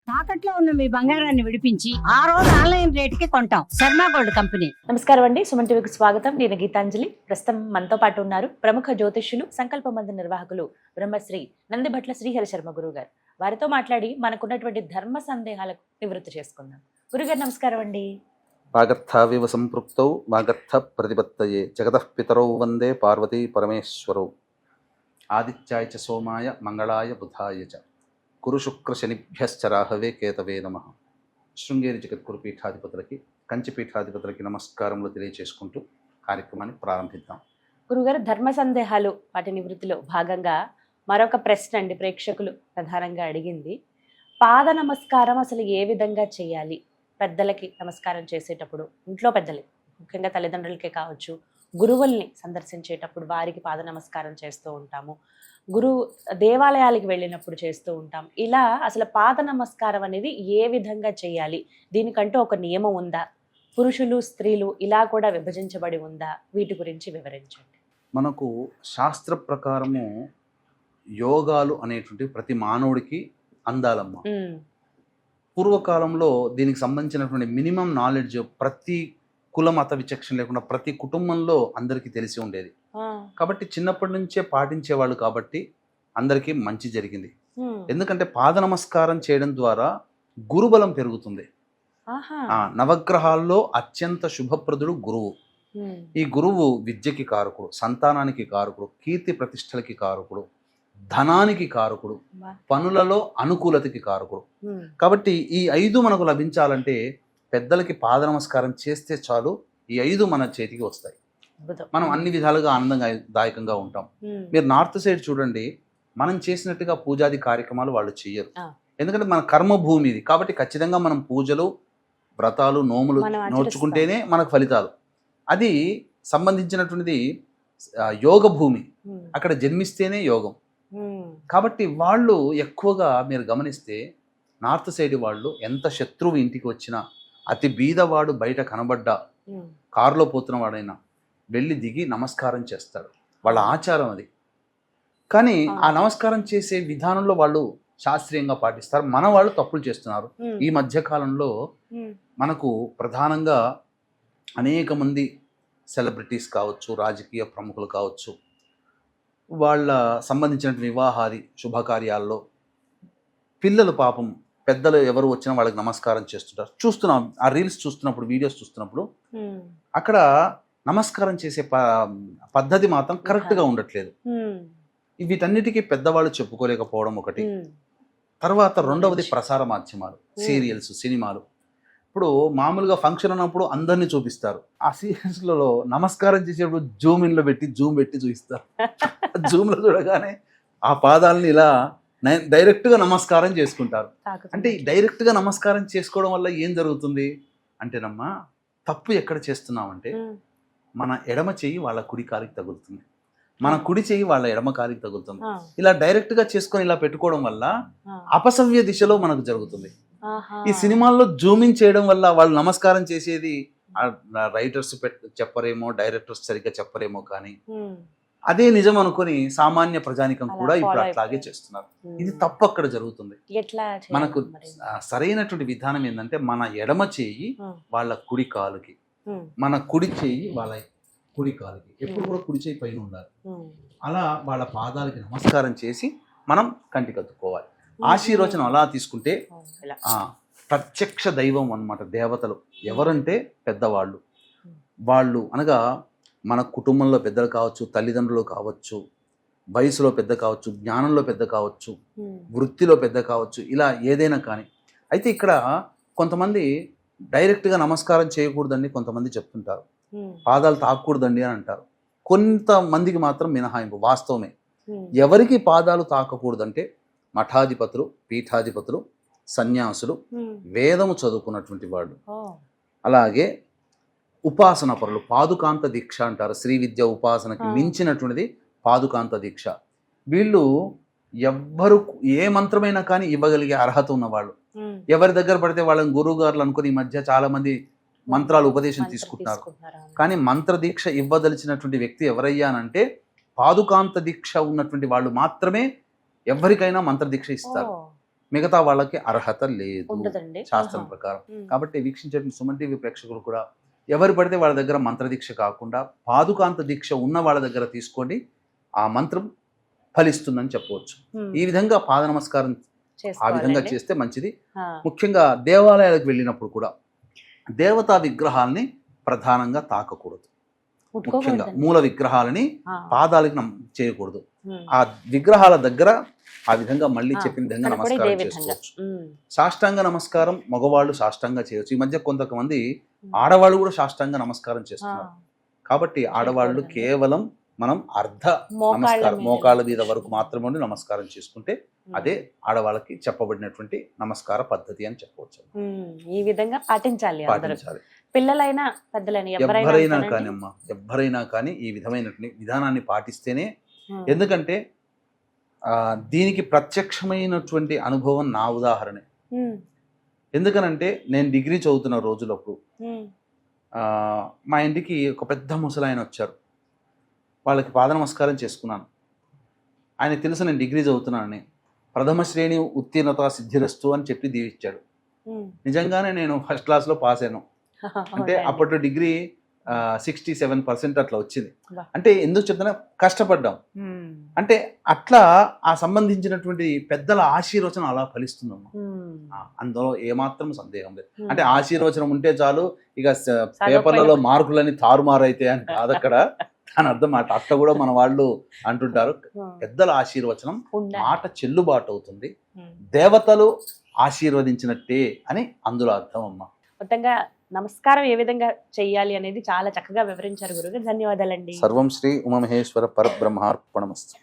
తాకట్లో ఉన్న మీ బంగారాన్ని విడిపించి ఆ రోజు ఆన్లైన్ రేటుకి కొంటాం. Sharma gold company. నమస్కారం అండి, సుమన్ టీవీకి స్వాగతం. నేను గీతాంజలి. ప్రస్తుతం మనతో పాటు ఉన్నారు ప్రముఖ జ్యోతిష్యులు, సంకల్ప మంది నిర్వాహకులు బ్రహ్మశ్రీ నందిభట్ల శ్రీహరి శర్మ గురువు గారు. వారితో మాట్లాడి మనకున్నటువంటి ధర్మ సందేహాలకు నివృత్తి చేసుకుందాం. గురుగారు నమస్కారం అండి. వాగర్థావివ సంపృక్తౌ వాగర్థ ప్రతిపత్తయే జగతః పితరౌ వందే పార్వతీ పరమేశ్వరౌ. ఆదిత్యాయ చ సోమాయ మంగళాయ బుధాయ చ గురు శుక్ర శనిభ్యశ్చ రాహవే కేతవే నమః. శృంగేరి జగద్గురు పీఠాధిపతులకి, కంచి పీఠాధిపతులకి నమస్కారములు తెలియచేసుకుంటూ కార్యక్రమాన్ని ప్రారంభిద్దాం. గురుగారు, ధర్మ సందేహాలు వాటి నివృత్తిలో భాగంగా మరొక ప్రశ్న అండి, ప్రేక్షకులు ప్రధానంగా అడిగింది. పాద నమస్కారం అసలు ఏ విధంగా చేయాలి? పెద్దలకి నమస్కారం చేసేటప్పుడు, ఇంట్లో పెద్దలకి ముఖ్యంగా తల్లిదండ్రులకే కావచ్చు, గురువుల్ని సందర్శించేటప్పుడు వారికి పాద నమస్కారం చేస్తూ ఉంటాము, దేవాలయాలకు వెళ్ళినప్పుడు చేస్తూ ఉంటాం. ఇలా అసలు పాద నమస్కారం అనేది ఏ విధంగా చేయాలి? దీనికంటూ ఒక నియమం ఉందా? పురుషులు స్త్రీలు ఇలా కూడా విభజించబడి ఉందా? వీటి గురించి వివరించండి. మనకు శాస్త్ర ప్రకారము యోగాలు అనేటువంటి ప్రతి మానవుడికి అందాలమ్మ. పూర్వకాలంలో దీనికి సంబంధించినటువంటి మినిమం నాలెడ్జ్ ప్రతి కుల మత విచక్షణ లేకుండా ప్రతి కుటుంబంలో అందరికీ తెలిసి ఉండేది. కాబట్టి చిన్నప్పటి నుంచే పాటించేవాళ్ళు, కాబట్టి అందరికీ మంచి జరిగింది. ఎందుకంటే పాద నమస్కారం చేయడం ద్వారా గురుబలం పెరుగుతుంది. నవగ్రహాల్లో అత్యంత శుభప్రదుడు గురువు. ఈ గురువు విద్యకి కారకుడు, సంతానానికి కారకుడు, కీర్తి ప్రతిష్టలకి కారకుడు, ధనానికి కారకుడు, పనులలో అనుకూలతకి కారకుడు. కాబట్టి ఈ 5 మనకు లభించాలంటే పెద్దలకి పాద నమస్కారం చేస్తే చాలు, ఈ 5 మన చేతికి వస్తాయి. మనం అన్ని విధాలుగా ఆనందదాయకంగా ఉంటాం. మీరు నార్త్ సైడ్ చూడండి, మనం చేసినట్టుగా పూజాది కార్యక్రమాలు వాళ్ళు చెయ్యరు. ఎందుకంటే మన కర్మభూమి ఇది. కాబట్టి ఖచ్చితంగా మనం పూజలు, వ్రతాలు, నోములు నోర్చుకుంటేనే మనకు ఫలితాలు. అది సంబంధించినటువంటిది యోగ భూమి. అక్కడ జన్మిస్తేనే యోగం. కాబట్టి వాళ్ళు ఎక్కువగా మీరు గమనిస్తే నార్త్ సైడ్ వాళ్ళు ఎంత శత్రువు ఇంటికి వచ్చినా, అతి బీదవాడు బయట కనబడ్డా, కారులో పోతున్న వాడైనా వెళ్ళి దిగి నమస్కారం చేస్తాడు. వాళ్ళ ఆచారం అది. కానీ ఆ నమస్కారం చేసే విధానంలో వాళ్ళు శాస్త్రీయంగా పాటిస్తారు. మన వాళ్ళు తప్పులు చేస్తున్నారు. ఈ మధ్య కాలంలో మనకు ప్రధానంగా అనేక మంది సెలబ్రిటీస్ కావచ్చు, రాజకీయ ప్రముఖులు కావచ్చు, వాళ్ళ సంబంధించిన వివాహాది శుభకార్యాల్లో పిల్లలు పాపం పెద్దలు ఎవరు వచ్చినా వాళ్ళకి నమస్కారం చేస్తుంటారు. చూస్తున్నాం ఆ రీల్స్ చూస్తున్నప్పుడు, వీడియోస్ చూస్తున్నప్పుడు అక్కడ నమస్కారం చేసే పద్ధతి మాత్రం కరెక్ట్గా ఉండట్లేదు. వీటన్నిటికీ పెద్దవాళ్ళు చెప్పుకోలేకపోవడం ఒకటి. తర్వాత రెండవది ప్రసార మాధ్యమాలు, సీరియల్స్, సినిమాలు. ఇప్పుడు మామూలుగా ఫంక్షన్ అన్నప్పుడు అందరినీ చూపిస్తారు. ఆ సీరియల్స్లలో నమస్కారం చేసేటప్పుడు జూమ్ పెట్టి చూపిస్తారు. జూమ్లో చూడగానే ఆ పాదాలని ఇలా డైరెక్ట్గా నమస్కారం చేసుకుంటారు. అంటే డైరెక్ట్గా నమస్కారం చేసుకోవడం వల్ల ఏం జరుగుతుంది అంటేనమ్మా, తప్పు ఎక్కడ చేస్తున్నామంటే మన ఎడమ చెయ్యి వాళ్ళ కుడి కాలికి తగులుతుంది, మన కుడి చెయ్యి వాళ్ళ ఎడమ కాలికి తగులుతుంది. ఇలా డైరెక్ట్గా చేసుకొని ఇలా పెట్టుకోవడం వల్ల అపసవ్య దిశలో మనకు జరుగుతుంది. ఈ సినిమాల్లో జూమింగ్ చేయడం వల్ల వాళ్ళు నమస్కారం చేసేది రైటర్స్ చెప్పరేమో, డైరెక్టర్స్ సరిగ్గా చెప్పరేమో, కానీ అదే నిజం అనుకుని సామాన్య ప్రజానికం కూడా ఇప్పుడు అట్లాగే చేస్తున్నారు. ఇది తప్పు అక్కడ జరుగుతుంది. మనకు సరైనటువంటి విధానం ఏంటంటే మన ఎడమ చేయి వాళ్ళ కుడి కాలుకి, మన కుడి చేయి వాళ్ళ కుడి కాలుకి, ఎప్పుడు కూడా కుడి చేయి పైన ఉండాలి. అలా వాళ్ళ పాదాలకి నమస్కారం చేసి మనం కంటికి అద్దుకోవాలి. ఆశీర్వచనం అలా తీసుకుంటే ప్రత్యక్ష దైవం అన్నమాట. దేవతలు ఎవరంటే పెద్దవాళ్ళు. వాళ్ళు అనగా మన కుటుంబంలో పెద్దలు కావచ్చు, తల్లిదండ్రులు కావచ్చు, వయసులో పెద్ద కావచ్చు, జ్ఞానంలో పెద్ద కావచ్చు, వృత్తిలో పెద్ద కావచ్చు, ఇలా ఏదైనా కానీ. అయితే ఇక్కడ కొంతమంది డైరెక్ట్గా నమస్కారం చేయకూడదని కొంతమంది చెప్తుంటారు, పాదాలు తాకూడదండి అని అంటారు. కొంతమందికి మాత్రం మినహాయింపు. వాస్తవమే. ఎవరికి పాదాలు తాకకూడదంటే మఠాధిపతులు, పీఠాధిపతులు, సన్యాసులు, వేదము చదువుకున్నటువంటి వాళ్ళు, అలాగే ఉపాసన పరులు. పాదుకాంత దీక్ష అంటారు. శ్రీ విద్య ఉపాసనకి మించినటువంటిది పాదుకాంత దీక్ష. వీళ్ళు ఎవ్వరు ఏ మంత్రమైనా కానీ ఇవ్వగలిగే అర్హత ఉన్నవాళ్ళు. ఎవరి దగ్గర పడితే వాళ్ళని గురువు గారులు అనుకుని ఈ మధ్య చాలా మంది మంత్రాలు ఉపదేశం తీసుకుంటున్నారు. కానీ మంత్ర దీక్ష ఇవ్వదలిచినటువంటి వ్యక్తి ఎవరయ్యానంటే పాదుకాంత దీక్ష ఉన్నటువంటి వాళ్ళు మాత్రమే ఎవరికైనా మంత్ర దీక్ష ఇస్తారు. మిగతా వాళ్ళకి అర్హత లేదు ఉండదండి. శాస్త్రం ఆహా. ప్రకారం. ఉమ్. కాబట్టి వీక్షించే సుమన్ టీవీ ప్రేక్షకులు కూడా ఎవరు పడితే వాళ్ళ దగ్గర మంత్రదీక్ష కాకుండా పాదుకాంత దీక్ష ఉన్న వాళ్ళ దగ్గర తీసుకోండి, ఆ మంత్రం ఫలిస్తుందని చెప్పవచ్చు. ఉమ్. ఈ విధంగా పాద నమస్కారం ఆ విధంగా చేసుకోవాలండి. చేస్తే మంచిది. ఆ. ముఖ్యంగా దేవాలయాలకు వెళ్ళినప్పుడు కూడా దేవతా విగ్రహాలని ప్రధానంగా తాకకూడదు. ముఖ్యంగా ముట్టుకోకూడదండి. మూల విగ్రహాలని ఆ. పాదాలకి చేయకూడదు. ఉమ్. ఆ విగ్రహాల దగ్గర ఆ విధంగా మళ్ళీ ఆ, చెప్పిన విధంగా ఇక్కడ కూడా ఇదే నమస్కారం విధంగా. చేసుకోవచ్చు. ఉమ్. సాష్టాంగ నమస్కారం మగవాళ్ళు సాష్టాంగ చేయొచ్చు. ఈ మధ్య కొంతమంది ఆడవాళ్ళు కూడా సాష్టాంగ నమస్కారం ఆ. చేస్తున్నారు. కాబట్టి ఆడవాళ్ళు చేయకూడదండి. కేవలం మనం అర్ధ మోకాళ్ళ నమస్కారం మీద. మోకాళ్ళ మీద వరకు మాత్రమే ఉండి నమస్కారం చేసుకుంటే ఉమ్. అదే ఆడవాళ్ళకి చెప్పబడినటువంటి నమస్కార పద్ధతి అని చెప్పవచ్చు. ఉమ్. ఈ విధంగా పాటించాలి అందరూ, పాటించాలి. పిల్లలైనా పెద్దలైనా ఎవరైనా ఎవరైనా కానీ అమ్మా, ఎవరైనా కానీ ఈ విధమైనటువంటి విధానాన్ని పాటిస్తేనే, ఉమ్. ఎందుకంటే దీనికి ప్రత్యక్షమైనటువంటి అనుభవం నా ఉదాహరణే. ఉమ్. ఎందుకనంటే నేను డిగ్రీ చదువుతున్న రోజులప్పుడు ఉమ్. మా ఇంటికి ఒక పెద్ద ముసలాయన వచ్చారు. వాళ్ళకి పాద నమస్కారం చేసుకున్నాను. ఆయన తెలుసు నేను డిగ్రీ చదువుతున్నానని. ప్రథమ శ్రేణి ఉత్తీర్ణత సిద్ధిరస్తు అని చెప్పి దీవించాడు. ఉమ్. నిజంగానే నేను ఫస్ట్ క్లాస్లో పాస్ అయ్యాను. అంటే అవునండి. అప్పట్లో డిగ్రీ 67% అట్లా వచ్చింది. వా. అంటే ఎందుకు చెప్తున్నా, కష్టపడ్డాం. ఉమ్. అంటే అట్లా ఆ సంబంధించినటువంటి పెద్దల ఆశీర్వచనం అలా ఫలిస్తుందమ్మా. ఉమ్. అందులో ఏమాత్రం సందేహం లేదు. ఉమ్. అంటే ఆశీర్వచనం ఉంటే చాలు, ఇక చదవకపోయినా పేపర్లలో మార్కులని తారుమారైతే అని కాదు అక్కడ. దాని అర్థం అట్ట కూడా మన వాళ్ళు అంటుంటారు. ఉమ్. పెద్దల ఆశీర్వచనం ఉండాలి. మాట చెల్లుబాటు అవుతుంది, ఉమ్. దేవతలు ఆశీర్వదించినట్టే అని అందులో అర్థం అమ్మా. మొత్తంగా నమస్కారం ఏ విధంగా చెయ్యాలి అనేది చాలా చక్కగా వివరించారు గురుగారు. ధన్యవాదాలండి. సర్వం శ్రీ ఉమామహేశ్వర పరబ్రహ్మార్పణమస్తు.